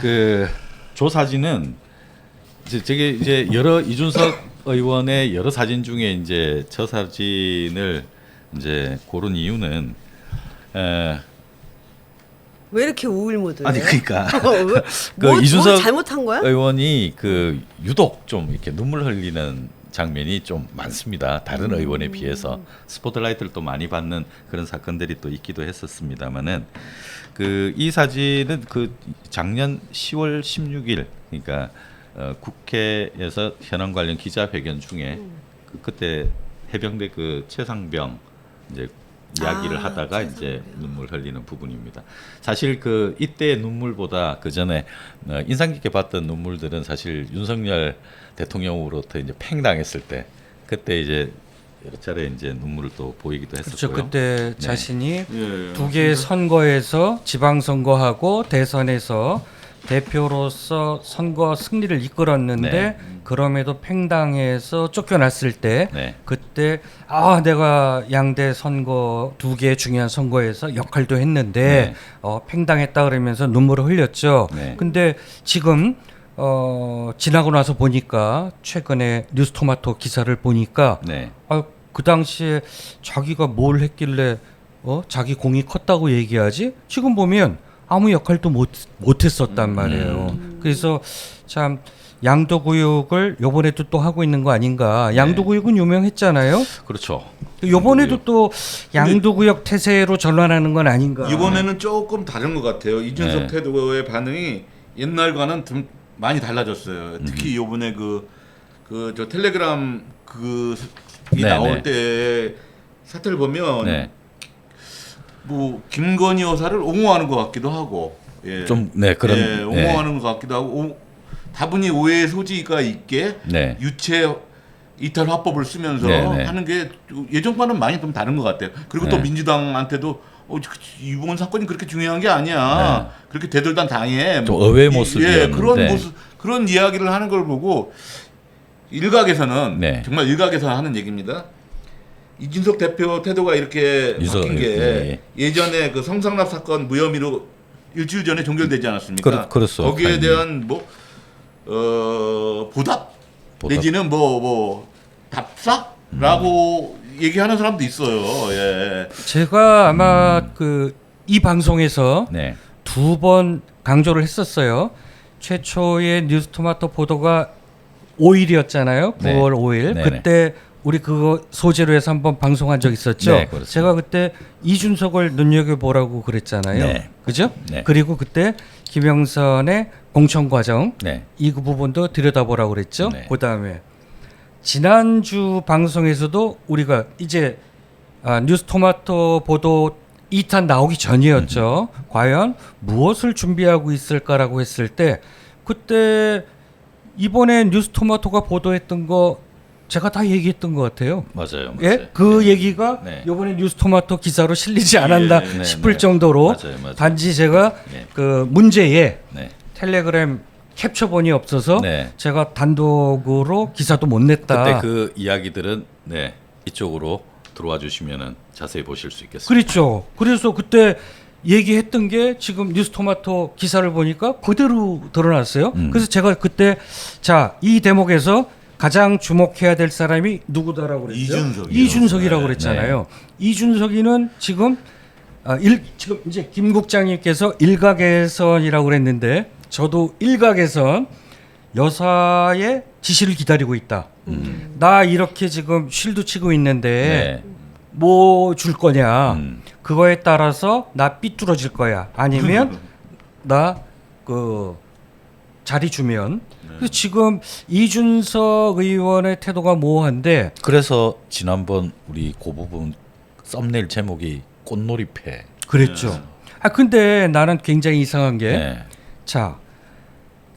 그 조사진은 저게 이제 여러 이준석 의원의 여러 사진 중에 이제 저 사진을 이제 고른 이유는 왜 이렇게 우울무드해? 아니 그러니까 뭐 이준석 잘못한 거야? 의원이 그 유독 좀 이렇게 눈물 흘리는 장면이 좀 많습니다. 다른 의원에 비해서 스포트라이트를 또 많이 받는 그런 사건들이 또 있기도 했었습니다만은 그 이 사진은 그 작년 10월 16일 그러니까 국회에서 현안 관련 기자회견 중에 그때 해병대 그 최상병 이제 이야기를 하다가 최상병. 이제 눈물 흘리는 부분입니다. 사실 그 이때 눈물보다 그 전에 인상 깊게 봤던 눈물들은 사실 윤석열 대통령으로부터 이제 팽당했을 때 그때 이제 여러 차례 이제 눈물을 또 보이기도 했었고요. 그렇죠. 그때 네. 자신이 예, 두 개의 선거에서 지방선거하고 대선에서 대표로서 선거 승리를 이끌었는데 네. 그럼에도 팽당해서 쫓겨났을 때 네. 그때 내가 양대 선거 두 개의 중요한 선거에서 역할도 했는데 팽당했다 그러면서 눈물을 흘렸죠. 네. 근데 지금 지나고 나서 보니까 최근에 뉴스토마토 기사를 보니까 네. 그 당시에 자기가 뭘 했길래 자기 공이 컸다고 얘기하지? 지금 보면 아무 역할도 못했었단 말이에요. 그래서 참 양도구역을 요번에도 또 하고 있는 거 아닌가. 양도구역은 유명했잖아요. 그렇죠. 요번에도 또 양도구역 태세로 전환하는 건 아닌가. 이번에는 조금 다른 것 같아요. 이준석 네. 태도의 반응이 옛날과는 좀 많이 달라졌어요. 특히 요번에 저 텔레그램 이 네, 나올 네. 때 사태를 보면 네. 뭐 김건희 여사를 옹호하는 것 같기도 하고, 예. 좀 네 그런 예, 옹호하는 것 같기도 하고, 다분히 오해의 소지가 있게 네. 유체 이탈 화법을 쓰면서 네, 네. 하는 게 예전과는 많이 좀 다른 것 같아요. 그리고 또 네. 민주당한테도 이번 사건이 그렇게 중요한 게 아니야. 그렇게 대들단 당해. 좀 의외의 모습이었는데. 그런 모습, 그런 이야기를 하는 걸 보고 일각에서는 네. 정말 일각에서 하는 얘기입니다. 이준석 대표 태도가 이렇게 바뀐 게 예전에 그 성상납 사건 무혐의로 일주일 전에 종결되지 않았습니까? 그렇소. 거기에 대한 보답 내지는 답사라고 얘기하는 사람도 있어요. 예. 제가 아마 이 방송에서 네. 두 번 강조를 했었어요. 최초의 뉴스토마토 보도가 5일이었잖아요. 9월 네. 5일. 네네. 그때 우리 그거 소재로 해서 한번 방송한 적 있었죠. 네, 그렇습니다. 제가 그때 이준석을 눈여겨보라고 그랬잖아요. 네. 그죠? 네. 그리고 그때 김영선의 공천 과정 네. 이 부분도 들여다보라고 그랬죠. 네. 그다음에 지난주 방송에서도 우리가 이제 뉴스토마토 보도 2탄 나오기 전이었죠. 과연 무엇을 준비하고 있을까라고 했을 때 그때 이번에 뉴스토마토가 보도했던 거 제가 다 얘기했던 것 같아요. 맞아요. 예? 그 얘기가 네. 이번에 뉴스토마토 기사로 실리지 않았나 네, 싶을 네. 정도로 맞아요. 단지 제가 네. 그 문제에 네. 텔레그램 캡처본이 없어서 네. 제가 단독으로 기사도 못 냈다. 그때 그 이야기들은 네 이쪽으로 들어와 주시면은 자세히 보실 수 있겠습니다. 그렇죠. 그래서 그때 얘기했던 게 지금 뉴스토마토 기사를 보니까 그대로 드러났어요. 그래서 제가 그때 이 대목에서 가장 주목해야 될 사람이 누구다라고 그랬죠? 이준석이라고 그랬잖아요. 이준석이는 지금 지금 이제 김 국장님께서 일각에선이라고 그랬는데 저도 일각에선 여사의 지시를 기다리고 있다. 나 이렇게 지금 쉴드 치고 있는데 네. 뭐 줄 거냐? 그거에 따라서 나 삐뚤어질 거야. 아니면 나 자리 주면. 그래서 지금 이준석 의원의 태도가 모호한데 그래서 지난번 우리 그 부분 썸네일 제목이 꽃놀이패. 그랬죠. 근데 나는 굉장히 이상한 게 네.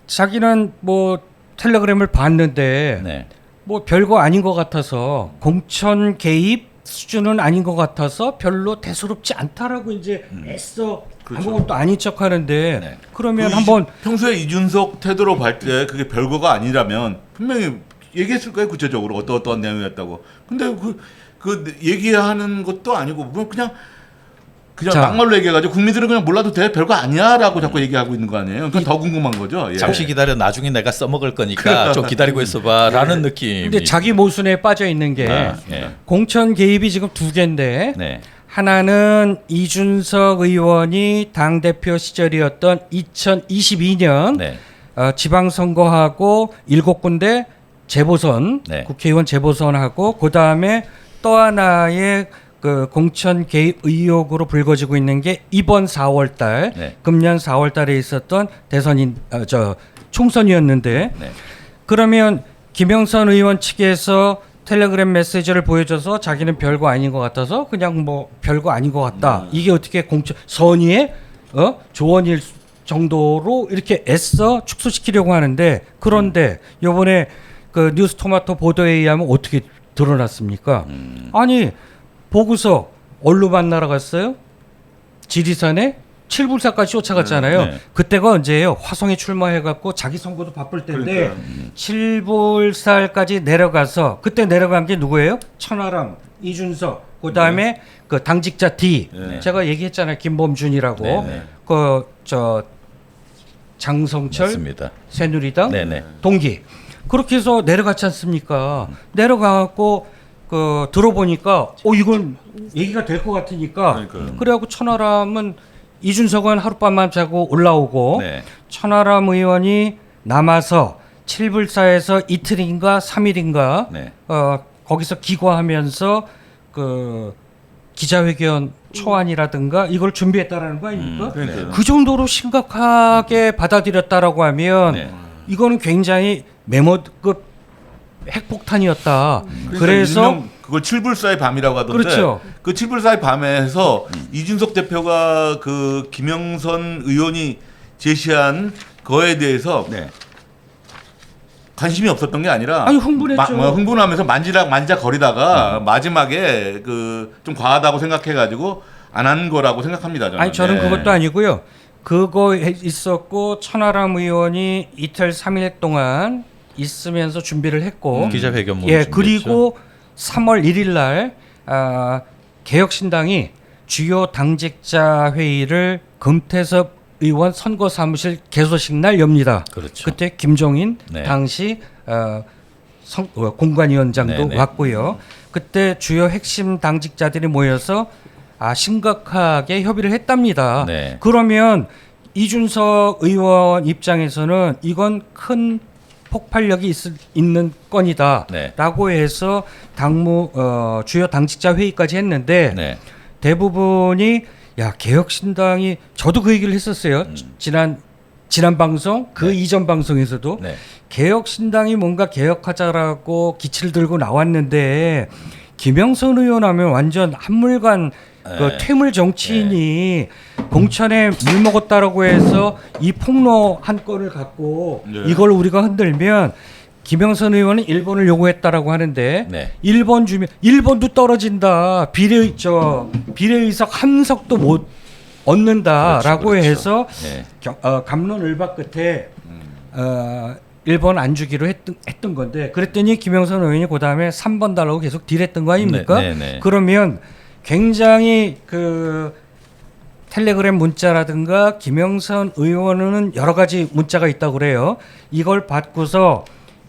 자기는 뭐 텔레그램을 봤는데 네. 뭐 별거 아닌 것 같아서 공천 개입 수준은 아닌 것 같아서 별로 대수롭지 않다라고 이제 애써 그렇죠. 아무것도 아닌 척하는데 네. 그러면 한번 평소에 이준석 태도로 볼 때 그게 별거가 아니라면 분명히 얘기했을 거예요. 구체적으로 어떤 내용이었다고. 근데 그 얘기하는 것도 아니고 그냥 그냥 자. 막말로 얘기해가지고 국민들은 그냥 몰라도 돼 별거 아니야라고 자꾸 얘기하고 있는 거 아니에요? 그건 더 궁금한 거죠. 예. 잠시 기다려 나중에 내가 써먹을 거니까 좀 기다리고 있어봐라는 느낌. 근데 자기 모순에 빠져 있는 게 예. 공천 개입이 지금 두 개인데 네. 하나는 이준석 의원이 당 대표 시절이었던 2022년 네. 지방선거하고 7군데 재보선 네. 국회의원 재보선하고 그 다음에 또 하나의 그 공천 개입 의혹으로 불거지고 있는 게 이번 4월달 네. 금년 4월달에 있었던 대선인 총선이었는데 네. 그러면 김영선 의원 측에서 텔레그램 메시지를 보여줘서 자기는 별거 아닌 것 같아서 그냥 뭐 별거 아닌 것 같다. 이게 어떻게 공천 선의의 조언일 정도로 이렇게 애써 축소시키려고 하는데 그런데 요번에 그 뉴스토마토 보도에 의하면 어떻게 드러났습니까? 아니 보고서 얼로 만나러 갔어요? 지리산에 7불사까지 쫓아갔잖아요. 네. 그때가 언제예요? 화성에 출마해갖고 자기 선거도 바쁠 때인데 그러니까요. 7불살까지 내려가서 그때 내려간 게 누구예요? 천하람, 이준석, 그 다음에 그 당직자 D. 네. 제가 얘기했잖아요. 김범준이라고. 네, 네. 그 장성철 맞습니다. 새누리당 네네. 동기. 그렇게 해서 내려갔지 않습니까? 내려가고 그 들어보니까 이건 얘기가 될 것 같으니까 그러니까요. 그래갖고 천하람은 이준석은 하룻밤만 자고 올라오고 네. 천하람 의원이 남아서 7불사에서 이틀인가 3일인가 네. 거기서 기고하면서 그 기자회견 초안이라든가 이걸 준비했다라는 거 아닙니까? 그러니까요. 그 정도로 심각하게 받아들였다라고 하면 네. 이거는 굉장히 메모급 핵폭탄이었다. 그래서 그래서 일명 그걸 7불사의 밤이라고 하던데 그렇죠. 그 7불사의 밤에서 이준석 대표가 그 김영선 의원이 제시한 거에 대해서 네. 관심이 없었던 게 아니라 아니, 흥분했죠. 흥분하면서 만지작거리다가 마지막에 그 좀 과하다고 생각해가지고 안 한 거라고 생각합니다. 저는. 아니 저는 네. 그것도 아니고요. 그거 있었고 천하람 의원이 이틀 3일 동안 있으면서 준비를 했고 기자회견문 예 그리고 3월 1일 날 개혁신당이 주요 당직자 회의를 금태섭 의원 선거사무실 개소식 날 엽니다. 그렇죠. 그때 김종인 네. 당시 공관위원장도 네네. 왔고요. 그때 주요 핵심 당직자들이 모여서 심각하게 협의를 했답니다. 네. 그러면 이준석 의원 입장에서는 이건 큰 폭발력이 있는 건이다라고 네. 해서 주요 당직자 회의까지 했는데 네. 대부분이 개혁신당이 저도 그 얘기를 했었어요. 지난 방송 그 이전 방송에서도 네. 개혁신당이 뭔가 개혁하자라고 기치를 들고 나왔는데 김영선 의원 하면 완전 한물간 그 네. 퇴물 정치인이 공천에 물 먹었다라고 해서 이 폭로 한 건을 갖고 네. 이걸 우리가 흔들면 김영선 의원은 1번을 요구했다라고 하는데 네. 1번 주면 1번도 떨어진다. 비례의석 한 석도 못 얻는다라고 그렇죠. 해서 네. 갑론을박 끝에 1번 안 주기로 했던 건데 그랬더니 김영선 의원이 그다음에 3번 달라고 계속 딜했던 거 아닙니까? 네, 네, 네. 그러면 굉장히 그 텔레그램 문자라든가 김영선 의원은 여러 가지 문자가 있다고 그래요. 이걸 받고서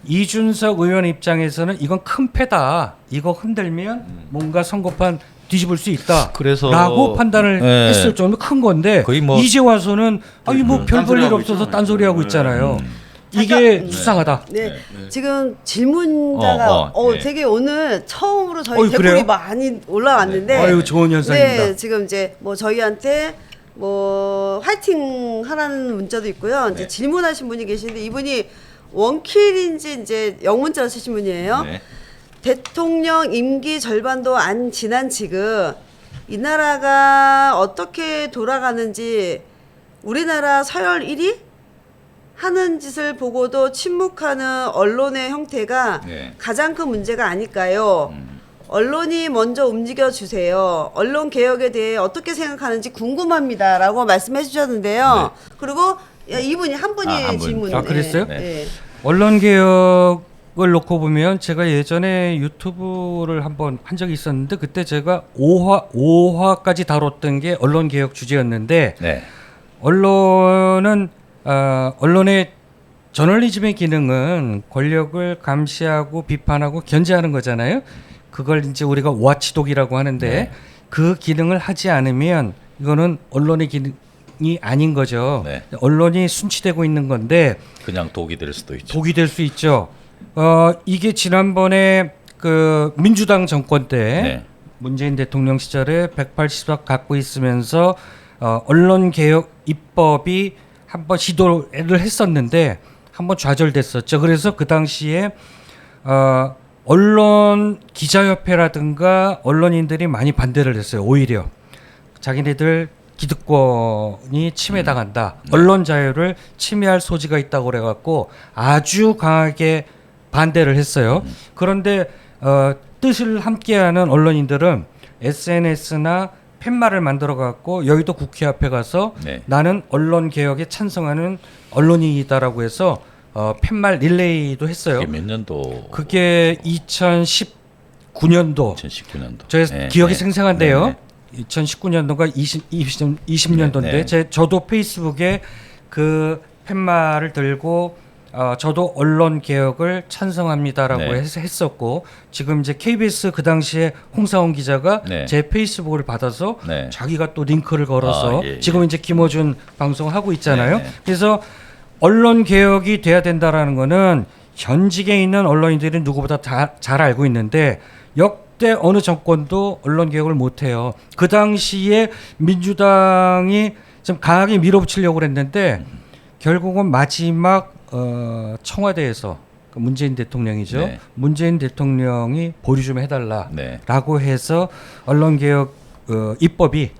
이준석 의원 입장에서는 이건 큰 패다. 이거 흔들면 뭔가 선거판 뒤집을 수 있다. 그래서 라고 판단을 네. 했을 정도 큰 건데 거의 뭐 이제 와서는 별 볼 일 딴소리하고 없어서 있잖아요. 딴소리 하고 네. 있잖아요. 이게 수상하다. 네. 지금 질문자가 네. 되게 오늘 처음으로 저희 댓글이 그래요? 많이 올라왔는데 아유 좋은 현상입니다. 네, 지금 이제 뭐 저희한테 뭐 화이팅 하라는 문자도 있고요. 이제 네. 질문하신 분이 계시는데 이분이 원킬인지 이제 영문자로 쓰신 분이에요. 네. 대통령 임기 절반도 안 지난 지금 이 나라가 어떻게 돌아가는지 우리나라 서열 1위 하는 짓을 보고도 침묵하는 언론의 형태가 네. 가장 큰 문제가 아닐까요? 언론이 먼저 움직여 주세요. 언론 개혁에 대해 어떻게 생각하는지 궁금합니다라고 말씀해 주셨는데요. 그리고 이분이 한 분이 한 분. 질문. 아, 그랬어요? 네. 네. 언론 개혁 놓고 보면 제가 예전에 유튜브를 한번 한 적이 있었는데 그때 제가 5화까지 다뤘던 게 언론 개혁 주제였는데 네. 언론은 언론의 저널리즘의 기능은 권력을 감시하고 비판하고 견제하는 거잖아요. 그걸 이제 우리가 와치독이라고 하는데 네. 그 기능을 하지 않으면 이거는 언론의 기능이 아닌 거죠. 네. 언론이 순치되고 있는 건데 그냥 독이 될 수도 있죠. 독이 될 수 있죠. 이게 지난번에 그 민주당 정권 때 네. 문재인 대통령 시절에 180석 갖고 있으면서 언론 개혁 입법이 한번 시도를 했었는데 한번 좌절됐었죠. 그래서 그 당시에 언론 기자협회라든가 언론인들이 많이 반대를 했어요. 오히려 자기네들 기득권이 침해당한다. 언론 자유를 침해할 소지가 있다고 그래갖고 아주 강하게 반대를 했어요. 그런데 뜻을 함께하는 언론인들은 SNS나 팻말을 만들어갖고 여의도 국회 앞에 가서 네. 나는 언론 개혁에 찬성하는 언론인이다라고 해서 팻말 릴레이도 했어요. 그게 몇 년도? 그게 2019년도 2019년도. 저 기억이 생생한데요. 네. 2019년도가 20년도인데 네. 저도 페이스북에 그 팻말을 들고 저도 언론 개혁을 찬성합니다라고 네. 했었고 지금 이제 KBS 그 당시에 홍사원 기자가 네. 제 페이스북을 받아서 네. 자기가 또 링크를 걸어서 예, 예. 지금 이제 김어준 방송을 하고 있잖아요. 네, 네. 그래서 언론 개혁이 돼야 된다라는 거는 현직에 있는 언론인들이 누구보다 다 잘 알고 있는데 역대 어느 정권도 언론 개혁을 못해요. 그 당시에 민주당이 좀 강하게 밀어붙이려고 그랬는데 결국은 마지막 청와대에서 그 문재인 대통령이죠. 네. 문재인 대통령이 보류 좀 해달라라고 네. 해서 언론 개혁 입법이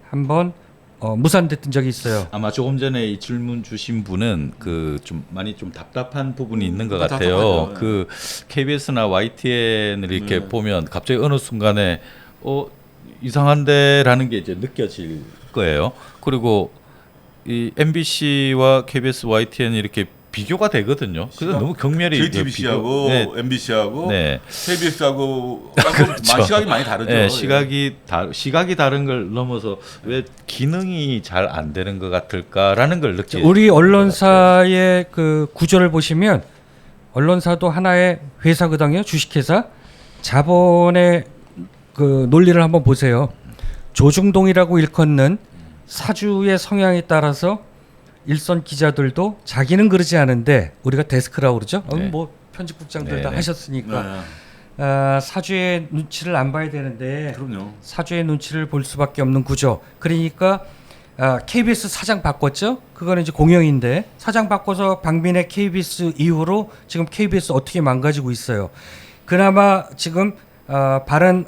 한번 무산됐던 적이 있어요. 아마 조금 전에 이 질문 주신 분은 그 좀 많이 좀 답답한 부분이 있는 것 같아요. 답답하죠. 그 KBS나 YTN을 이렇게 보면 갑자기 어느 순간에 이상한데라는 게 이제 느껴질 거예요. 그리고 이 MBC와 KBS, YTN이 이렇게 비교가 되거든요. 그래서 너무 경멸이 JTBC하고 네. MBC하고 네. KBS하고 그렇죠. 시각이 많이 다르죠. 네, 시각이 다른 걸 넘어서 왜 기능이 잘 안 되는 것 같을까라는 걸 느끼. 우리 언론사의 그 구조를 보시면 언론사도 하나의 회사거든요. 주식회사. 자본의 그 논리를 한번 보세요. 조중동이라고 일컫는 사주의 성향에 따라서 일선 기자들도 자기는 그러지 않은데 우리가 데스크라고 그러죠. 네. 뭐 편집국장들 네, 다 네. 하셨으니까 네. 사주의 눈치를 안 봐야 되는데 그럼요. 사주의 눈치를 볼 수밖에 없는 구조. 그러니까 KBS 사장 바꿨죠. 그거는 이제 공영인데 사장 바꿔서 박민의 KBS 이후로 지금 KBS 어떻게 망가지고 있어요. 그나마 지금 바른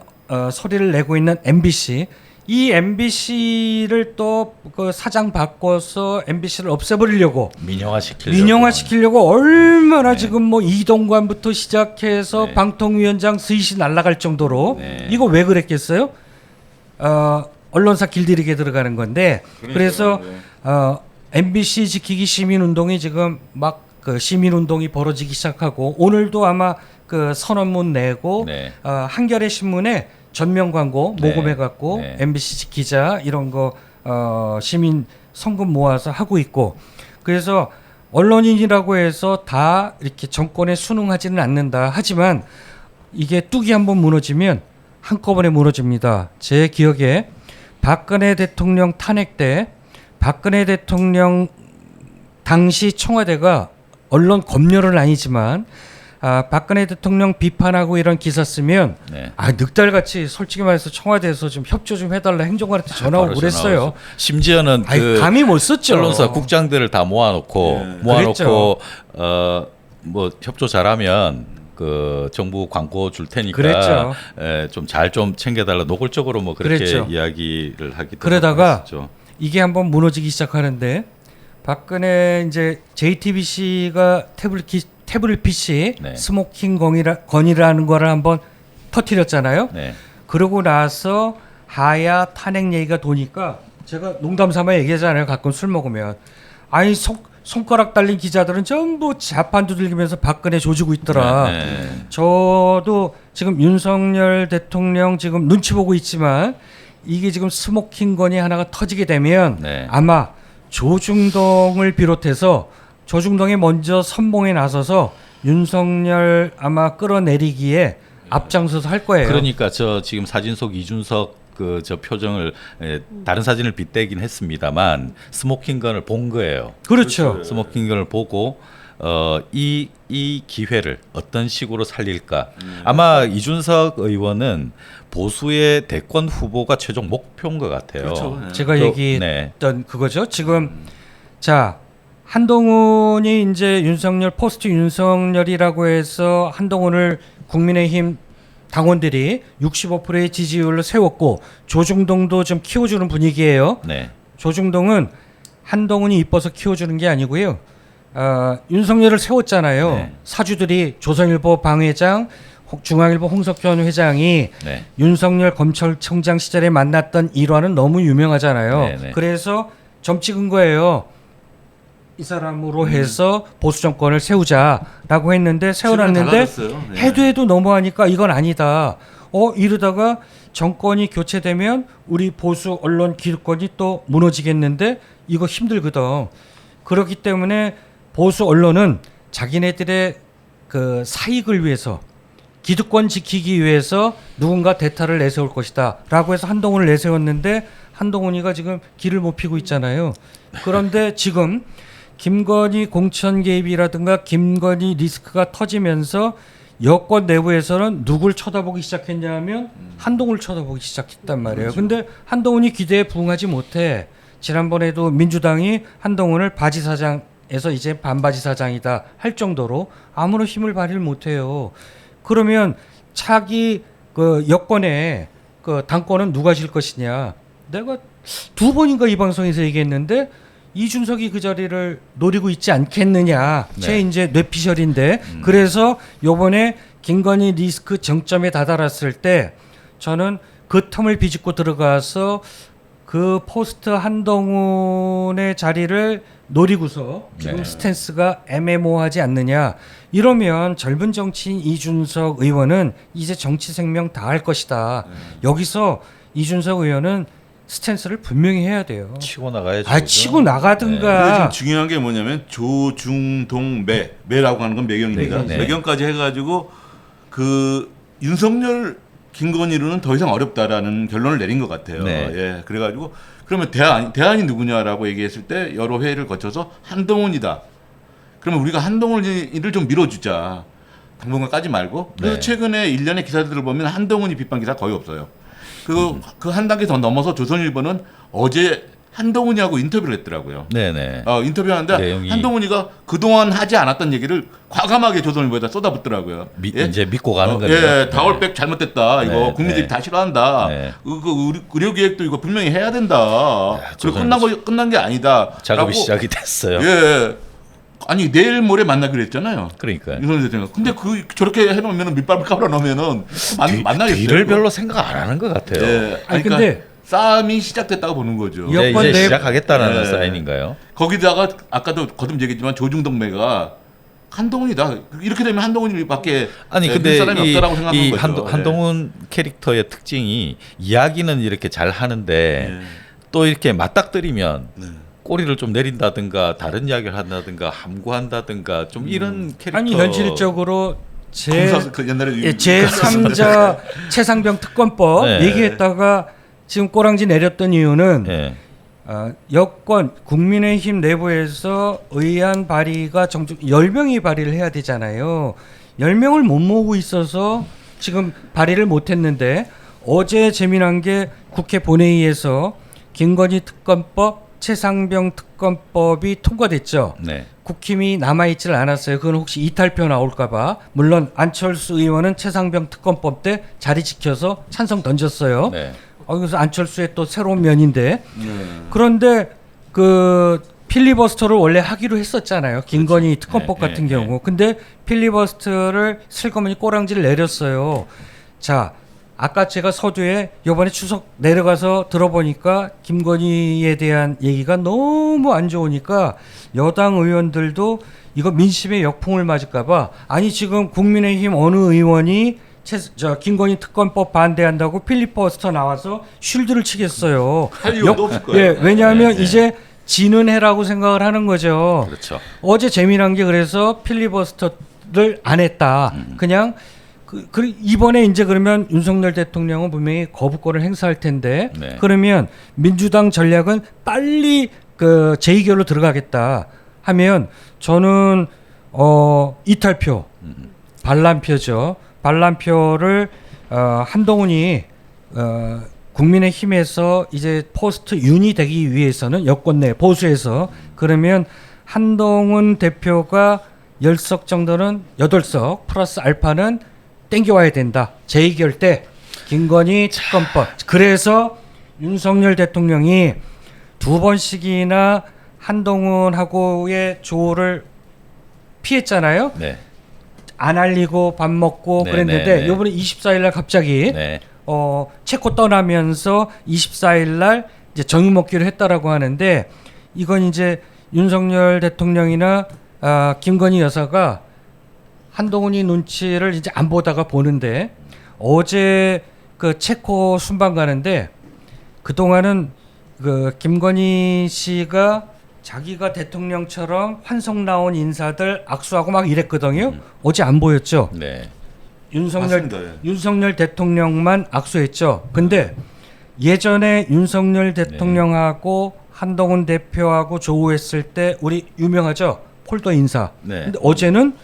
소리를 내고 있는 MBC. 이 MBC를 또 그 사장 바꿔서 MBC를 없애버리려고 민영화시키려고 얼마나 네. 지금 뭐 이동관부터 시작해서 네. 방통위원장 스윗이 날아갈 정도로 네. 이거 왜 그랬겠어요? 언론사 길들이게 들어가는 건데 그래서 MBC 지키기 시민운동이 지금 막 그 시민운동이 벌어지기 시작하고 오늘도 아마 그 선언문 내고 네. 한겨레 신문에 전면 광고 네. 모금해 갖고 네. MBC 지키자 이런 거 시민 성금 모아서 하고 있고 그래서 언론인이라고 해서 다 이렇게 정권에 순응하지는 않는다. 하지만 이게 뚝이 한번 무너지면 한꺼번에 무너집니다. 제 기억에 박근혜 대통령 탄핵 때 박근혜 대통령 당시 청와대가 언론 검열은 아니지만 박근혜 대통령 비판하고 이런 기사 쓰면 네. 늑달같이 솔직히 말해서 청와대에서 좀 협조 좀 해달라 행정관한테 전화 오고 바로 그랬어요. 전화 와서. 심지어는 그 감히 못 썼죠. 언론사 국장들을 다 모아놓고 그랬죠. 뭐 협조 잘하면 그 정부 광고 줄 테니까 그랬죠. 좀 잘 좀 챙겨달라 노골적으로 뭐 그렇게 그랬죠. 이야기를 하기도 그러다가 했었죠. 이게 한번 무너지기 시작하는데 박근혜 이제 JTBC가 태블릿 PC 네. 스모킹 건이라는 거를 한번 터뜨렸잖아요. 네. 그러고 나서 하야 탄핵 얘기가 도니까 제가 농담 삼아 얘기하잖아요. 가끔 술 먹으면 아니 손가락 달린 기자들은 전부 자판 두들기면서 박근혜 조지고 있더라. 네. 저도 지금 윤석열 대통령 지금 눈치 보고 있지만 이게 지금 스모킹건이 하나가 터지게 되면 네. 아마 조중동을 비롯해서 조중동이 먼저 선봉에 나서서 윤석열 아마 끌어내리기에 앞장서서 할 거예요. 그러니까 저 지금 사진 속 이준석 그 저 표정을 다른 사진을 빗대긴 했습니다만 스모킹건을 본 거예요. 그렇죠. 스모킹건을 보고 이 기회를 어떤 식으로 살릴까. 아마 이준석 의원은 보수의 대권 후보가 최종 목표인 것 같아요. 그렇죠. 네. 제가 네. 얘기했던 그거죠. 지금 자 한동훈이 이제 윤석열 포스트 윤석열이라고 해서 한동훈을 국민의힘 당원들이 65%의 지지율로 세웠고 조중동도 좀 키워주는 분위기예요. 네. 조중동은 한동훈이 이뻐서 키워주는 게 아니고요. 윤석열을 세웠잖아요. 네. 사주들이 조선일보 방 회장, 중앙일보 홍석현 회장이 네. 윤석열 검찰총장 시절에 만났던 일화는 너무 유명하잖아요. 네, 네. 그래서 점 찍은 거예요. 이 사람으로 해서 보수 정권을 세우자라고 했는데 세워놨는데 달라졌어요. 네. 해도 너무하니까 이건 아니다. 이러다가 정권이 교체되면 우리 보수 언론 기득권이 또 무너지겠는데 이거 힘들거든. 그렇기 때문에 보수 언론은 자기네들의 그 사익을 위해서 기득권 지키기 위해서 누군가 대타를 내세울 것이다라고 해서 한동훈을 내세웠는데 한동훈이가 지금 길을 못 피고 있잖아요. 그런데 지금 김건희 공천 개입이라든가 김건희 리스크가 터지면서 여권 내부에서는 누굴 쳐다보기 시작했냐면 한동훈을 쳐다보기 시작했단 말이에요. 근데 한동훈이 기대에 부응하지 못해. 지난번에도 민주당이 한동훈을 바지 사장에서 이제 반바지 사장이다 할 정도로 아무런 힘을 발휘를 못해요. 그러면 차기 그 여권의 그 당권은 누가 질 것이냐? 내가 2번인가 이 방송에서 얘기했는데 이준석이 그 자리를 노리고 있지 않겠느냐. 네. 제 이제 뇌피셜인데 그래서 요번에 김건희 리스크 정점에 다다랐을 때 저는 그 틈을 비집고 들어가서 그 포스트 한동훈의 자리를 노리고서 지금 네. 스탠스가 애매모호하지 않느냐. 이러면 젊은 정치인 이준석 의원은 이제 정치 생명 다 할 것이다. 여기서 이준석 의원은 스탠스를 분명히 해야 돼요. 치고 나가야죠. 치고 근데 나가든가. 지금 중요한 게 뭐냐면 조중동매 매라고 하는 건 매경입니다. 네. 매경까지 해가지고 그 윤석열 김건희로는 더 이상 어렵다라는 결론을 내린 것 같아요. 네. 예, 그래가지고 그러면 대안이 누구냐라고 얘기했을 때 여러 회의를 거쳐서 한동훈이다. 그러면 우리가 한동훈이를 좀 밀어주자. 당분간 까지 말고. 그래서 네. 최근에 일련의 기사들을 보면 한동훈이 비판 기사 거의 없어요. 그 한 단계 더 넘어서 조선일보는 어제 한동훈이하고 인터뷰를 했더라고요. 네네. 인터뷰하는데 내용이- 한동훈이가 그동안 하지 않았던 얘기를 과감하게 조선일보에다 쏟아붓더라고요. 이제 믿고 가는 거죠. 예, 다올백 잘못됐다. 이거 네, 국민들이 네. 다 싫어한다. 네. 의료 계획도 이거 분명히 해야 된다. 그리고 끝난 게 아니다. 작업이 라고, 시작이 됐어요. 예. 아니 내일 모레 만나기로 했잖아요. 그러니까요. 윤석열 대통령. 근데 저렇게 해놓으면은 밑밥을 깔아 놓으면은 만나겠어요. 뒤를 별로 생각 안 하는 것 같아요. 예. 아니, 그러니까 근데 싸움이 시작됐다고 보는 거죠. 여- 이제 여권 내- 시작하겠다는 네. 사인인가요? 거기다가 아까도 거듭 얘기했지만 조중동매가 한동훈이다. 이렇게 되면 한동훈이밖에 아니 예, 근데 밀 사람이 없다라고 생각하는 이 거죠. 한동훈 캐릭터의 특징이 이야기는 이렇게 잘 하는데 예. 또 이렇게 맞닥뜨리면 네. 꼬리를 좀 내린다든가 다른 이야기를 한다든가 함구한다든가 좀 이런 캐릭터. 아니 현실적으로 그 옛날에 제3자 최상병 특검법 네. 얘기했다가 지금 꼬랑지 내렸던 이유는 예. 여권 국민의힘 내부에서 의안 발의가 10명이 발의를 해야 되잖아요. 10명을 못 모으고 있어서 지금 발의를 못했는데 어제 재미난 게 국회 본회의에서 김건희 특검법, 최상병 특검법이 통과됐죠. 네. 국힘이 남아있질 않았어요. 그건 혹시 이탈표 나올까봐. 물론 안철수 의원은 최상병 특검법 때 자리 지켜서 찬성 던졌어요. 네. 그래서 안철수의 또 새로운 면인데 그런데 그 필리버스터를 원래 하기로 했었잖아요. 김건희 특검법 네, 같은 네, 경우. 근데 필리버스터를 슬그머니 꼬랑지를 내렸어요. 자, 아까 제가 서두에 이번에 추석 내려가서 들어보니까 김건희에 대한 얘기가 너무 안 좋으니까 여당 의원들도 이거 민심의 역풍을 맞을까봐 아니 지금 국민의힘 어느 의원이 김건희 특검법 반대한다고 필리버스터 나와서 쉴드를 치겠어요. 할 이유도 없을 거예요. 예, 왜냐하면 네. 이제 지는 해라고 생각을 하는 거죠. 그렇죠. 어제 재미난 게 그래서 필리버스터를 안 했다. 그냥 이번에 이제 그러면 윤석열 대통령은 분명히 거부권을 행사할 텐데 네. 그러면 민주당 전략은 빨리 그 재의결로 들어가겠다 하면 저는 이탈표 반란표죠. 반란표를 한동훈이 국민의힘에서 이제 포스트 윤이 되기 위해서는 여권 내 보수에서 그러면 한동훈 대표가 10석 정도는 8석 플러스 알파는 땡겨와야 된다. 제2결 때 김건희 특검법. 그래서 윤석열 대통령이 2번씩이나 한동훈하고의 조를 피했잖아요. 네. 안 알리고 밥 먹고 네, 그랬는데 네, 네. 이번에 24일 날 갑자기 네. 체코 떠나면서 24일 날 이제 정유 먹기로 했다라고 하는데 이건 이제 윤석열 대통령이나 김건희 여사가 한동훈이 눈치를 이제 안 보다가 보는데 어제 그 체코 순방 가는데 그동안은 그 김건희 씨가 자기가 대통령처럼 환속 나온 인사들 악수하고 막 이랬거든요. 어제 안 보였죠. 네. 맞습니다, 예. 윤석열 대통령만 악수했죠. 근데 예전에 윤석열 대통령하고 한동훈 대표하고 조우했을 때 우리 유명하죠. 폴더 인사. 네. 근데 어제는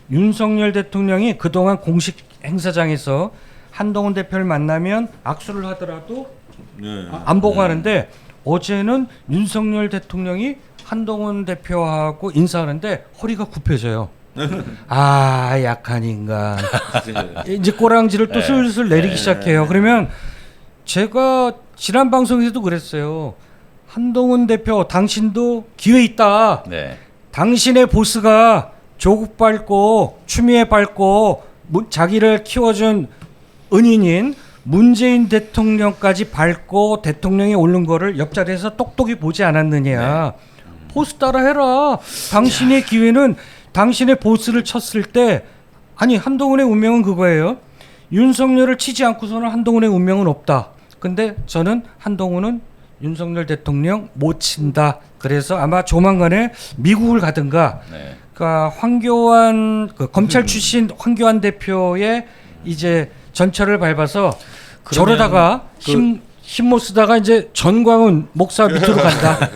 윤석열 대통령이 그동안 공식 행사장에서 한동훈 대표를 만나면 악수를 하더라도 네. 안 보고 하는데 어제는 윤석열 대통령이 한동훈 대표하고 인사하는데 허리가 굽혀져요. 아 약한 인간. 이제 꼬랑지를 또 슬슬 내리기 시작해요. 그러면 제가 지난 방송에서도 그랬어요. 한동훈 대표 당신도 기회 있다. 네. 당신의 보스가 조국 밟고 추미애 밟고 자기를 키워준 은인인 문재인 대통령까지 밟고 대통령에 오른 거를 옆자리에서 똑똑히 보지 않았느냐. 보스 따라 해라. 당신의 기회는 당신의 보스를 쳤을 때 아니 한동훈의 운명은 그거예요. 윤석열을 치지 않고서는 한동훈의 운명은 없다. 근데 저는 한동훈은 윤석열 대통령 못 친다. 그래서 아마 조만간에 미국을 가든가 네. 그러니까 황교안 그 검찰 출신 황교안 대표의 이제 전철을 밟아서 저러다가 힘 못 쓰다가 이제 전광훈 목사 밑으로 간다.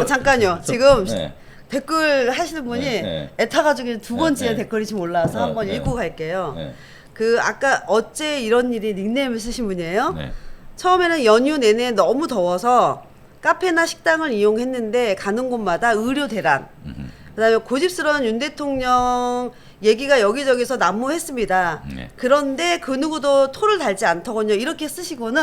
잠깐요. 지금 네. 댓글 하시는 분이 네. 애타가지고 두 번째 네. 댓글이 지금 올라와서 네. 한번 네. 읽고 갈게요. 네. 그 아까 어째 이런 일이 닉네임을 쓰신 분이에요. 네. 처음에는 연휴 내내 너무 더워서 카페나 식당을 이용했는데 가는 곳마다 의료 대란. 그다음에 고집스러운 윤 대통령 얘기가 여기저기서 난무했습니다. 네. 그런데 그 누구도 토를 달지 않더군요. 이렇게 쓰시고는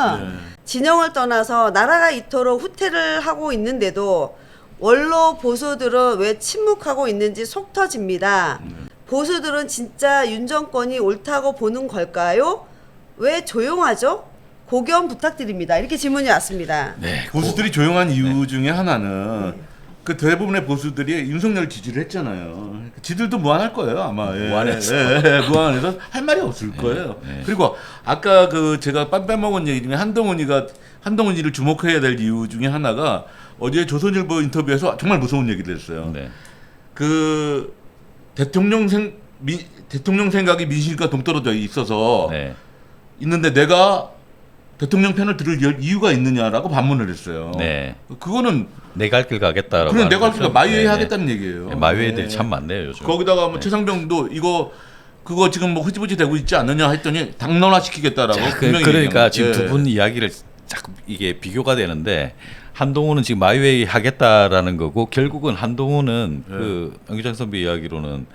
진영을 떠나서 나라가 이토록 후퇴를 하고 있는데도 원로 보수들은 왜 침묵하고 있는지 속 터집니다. 보수들은 진짜 윤 정권이 옳다고 보는 걸까요? 왜 조용하죠? 고견 부탁드립니다. 이렇게 질문이 왔습니다. 네. 보수들이 조용한 이유 중에 하나는 그 대부분의 보수들이 윤석열 지지를 했잖아요. 지들도 무한할 거예요 아마. 무한했어. 무한해서 할 말이 없을 거예요. 그리고 아까 그 제가 빰 빼먹은 얘기 중에 한동훈이를 주목해야 될 이유 중에 하나가 어제 조선일보 인터뷰에서 정말 무서운 얘기를 했어요. 네. 그 대통령 생각이 민심과 동떨어져 있어서 네. 있는데 내가 대통령 편을 들을 이유가 있느냐라고 반문을 했어요. 네. 그거는 내 갈 길 가겠다라고. 그냥 내가 하는 할까 거죠. 마이웨이 네, 하겠다는 얘기예요. 네. 마이웨이들이 참 많네요 요즘. 거기다가 뭐 최상병도 그거 지금 뭐 흐지부지 되고 있지 않느냐 했더니 당론화 시키겠다라고 자, 분명히 그러니까 얘기한 지금 거예요. 두 분 이야기를 자꾸 이게 비교가 되는데 한동훈은 지금 마이웨이 하겠다라는 거고 결국은 한동훈은 그 명기장 선배 이야기로는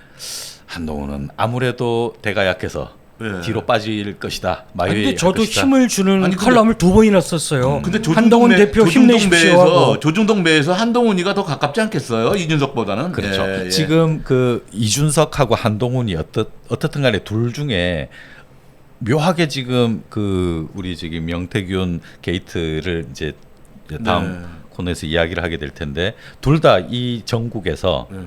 한동훈은 아무래도 대가 약해서 네. 뒤로 빠질 것이다. 마이웨이 근데 할 저도 것이다. 힘을 주는 아니, 근데- 칼럼을 2번이나 썼어요. 근데 한동훈 대표 힘내십시오 하고. 조중동 배에서 한동훈이가 더 가깝지 않겠어요? 이준석보다는. 그렇죠. 예. 지금 그 이준석하고 한동훈이 어떻든 간에 둘 중에 묘하게 지금 그 우리 지금 명태균 게이트를 이제 다음 네. 코너에서 이야기를 하게 될 텐데 둘 다 이 전국에서 네.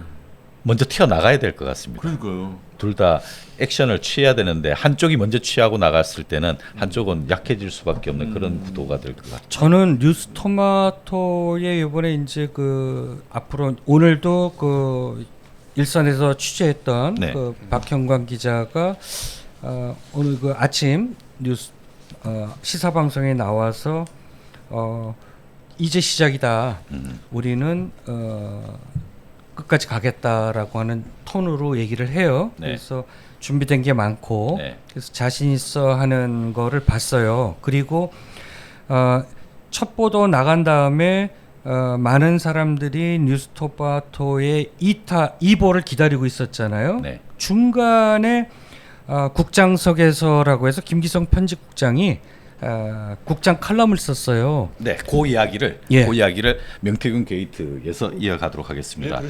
먼저 튀어나가야 될 것 같습니다. 그러니까요. 둘 다 액션을 취해야 되는데 한쪽이 먼저 취하고 나갔을 때는 한쪽은 약해질 수밖에 없는 그런 구도가 될 것 같아요. 저는 뉴스토마토의 이번에 이제 그 앞으로 오늘도 그 일선에서 취재했던 네. 그 박형광 기자가 오늘 그 아침 뉴스 시사 방송에 나와서 이제 시작이다. 우리는 끝까지 가겠다라고 하는 톤으로 얘기를 해요. 네. 그래서 준비된 게 많고 네. 그래서 자신 있어 하는 거를 봤어요. 그리고 첫 보도 나간 다음에 많은 사람들이 뉴스토마토의 2보를 기다리고 있었잖아요. 네. 중간에 국장석에서라고 해서 김기성 편집국장이 국장 칼럼을 썼어요. 네, 그 이야기를 예. 그 이야기를 명태균 게이트에서 이어가도록 하겠습니다. 네,